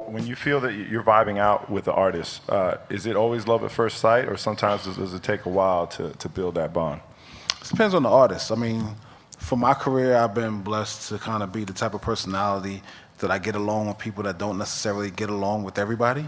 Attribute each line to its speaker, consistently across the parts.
Speaker 1: when you feel that you're vibing out with the artist, is it always love at first sight, or sometimes does it take a while to build that bond?
Speaker 2: It depends on the artist. I mean, for my career, I've been blessed to kind of be the type of personality that I get along with people that don't necessarily get along with everybody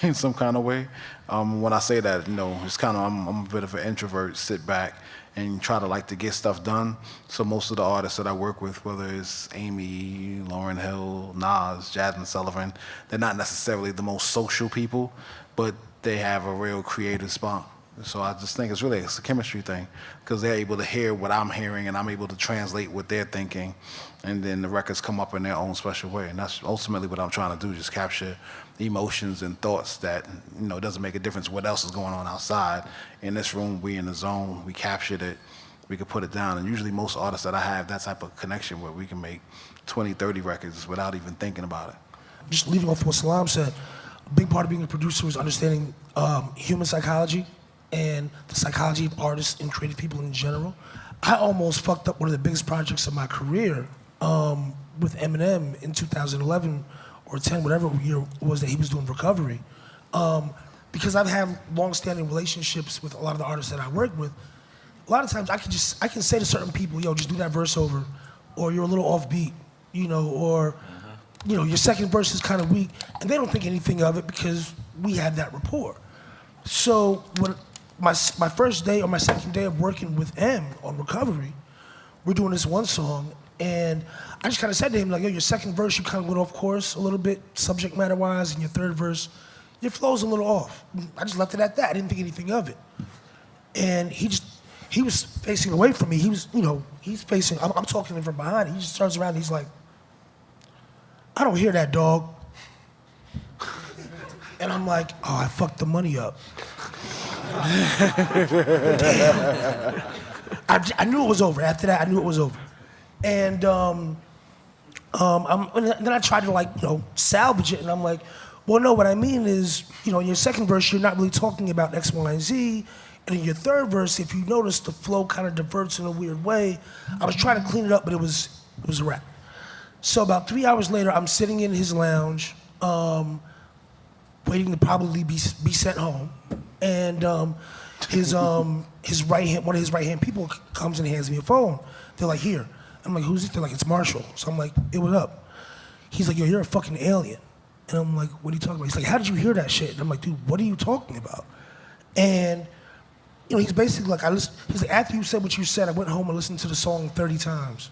Speaker 2: in some kind of way. When I say that, you know, it's kind of, I'm a bit of an introvert, sit back and try to like to get stuff done. So most of the artists that I work with, whether it's Amy, Lauryn Hill, Nas, Jasmine Sullivan, they're not necessarily the most social people, but they have a real creative spot. So I just think it's a chemistry thing, because they're able to hear what I'm hearing and I'm able to translate what they're thinking, and then the records come up in their own special way. And that's ultimately what I'm trying to do, just capture emotions and thoughts that, you know, it doesn't make a difference what else is going on outside. In this room, we in the zone, we captured it, we could put it down. And usually most artists that I have that type of connection where we can make 20, 30 records without even thinking about it.
Speaker 3: Just leaving off what Salam said, a big part of being a producer is understanding human psychology and the psychology of artists and creative people in general. I almost fucked up one of the biggest projects of my career with Eminem in 2011 or 10, whatever year it was that he was doing Recovery. Because I've had long-standing relationships with a lot of the artists that I work with, a lot of times I can say to certain people, yo, just do that verse over, or you're a little offbeat, you know, or you know, your second verse is kind of weak, and they don't think anything of it because we had that rapport. So when my first day or my second day of working with M on Recovery, we're doing this one song, and I just kind of said to him, like, yo, your second verse, you kind of went off course a little bit, subject matter-wise, and your third verse, your flow's a little off. I just left it at that. I didn't think anything of it. And he was facing away from me. He was, you know, he's facing, I'm talking to him from behind. He just turns around and he's like, I don't hear that, dog. And I'm like, oh, I fucked the money up. I knew it was over. After that, I knew it was over. And then I tried to, like, you know, salvage it, and I'm like, well, no, what I mean is, you know, in your second verse, you're not really talking about X, Y, and Z, and in your third verse, if you notice, the flow kind of diverts in a weird way. I was trying to clean it up, but it was a wrap. So about 3 hours later, I'm sitting in his lounge, waiting to probably be sent home, and his right hand, one of his right hand people comes and hands me a phone. They're like, here. I'm like, who's it? They're like, it's Marshall. So I'm like, hey, what up? He's like, yo, you're a fucking alien. And I'm like, what are you talking about? He's like, how did you hear that shit? And I'm like, dude, what are you talking about? And you know, he's basically like, he's like, after you said what you said, I went home and listened to the song 30 times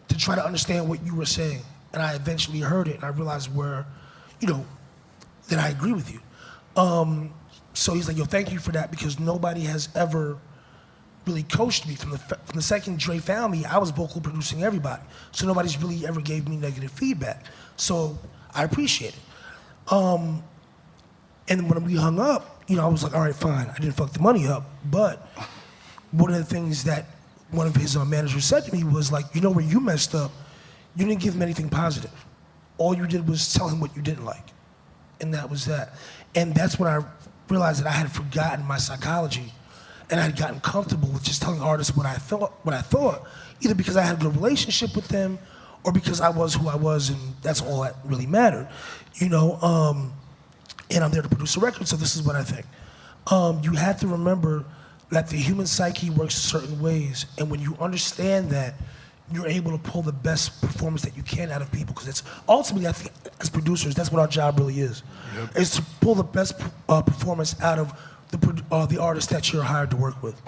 Speaker 3: to try to understand what you were saying. And I eventually heard it, and I realized where, you know, that I agree with you. So he's like, yo, thank you for that, because nobody has ever really coached me. From the second Dre found me, I was vocal producing everybody. So nobody's really ever gave me negative feedback. So I appreciate it. And when we hung up, you know, I was like, all right, fine, I didn't fuck the money up. But one of the things that one of his managers said to me was like, you know where you messed up? You didn't give him anything positive. All you did was tell him what you didn't like. And that was that. And that's when I realized that I had forgotten my psychology, and I had gotten comfortable with just telling artists what I thought, either because I had a good relationship with them or because I was who I was, and that's all that really mattered. You know, and I'm there to produce a record, so this is what I think. You have to remember that the human psyche works certain ways, and when you understand that, you're able to pull the best performance that you can out of people, because it's ultimately, I think, as producers, that's what our job really is. Yep. Is to pull the best performance out of the artist that you're hired to work with.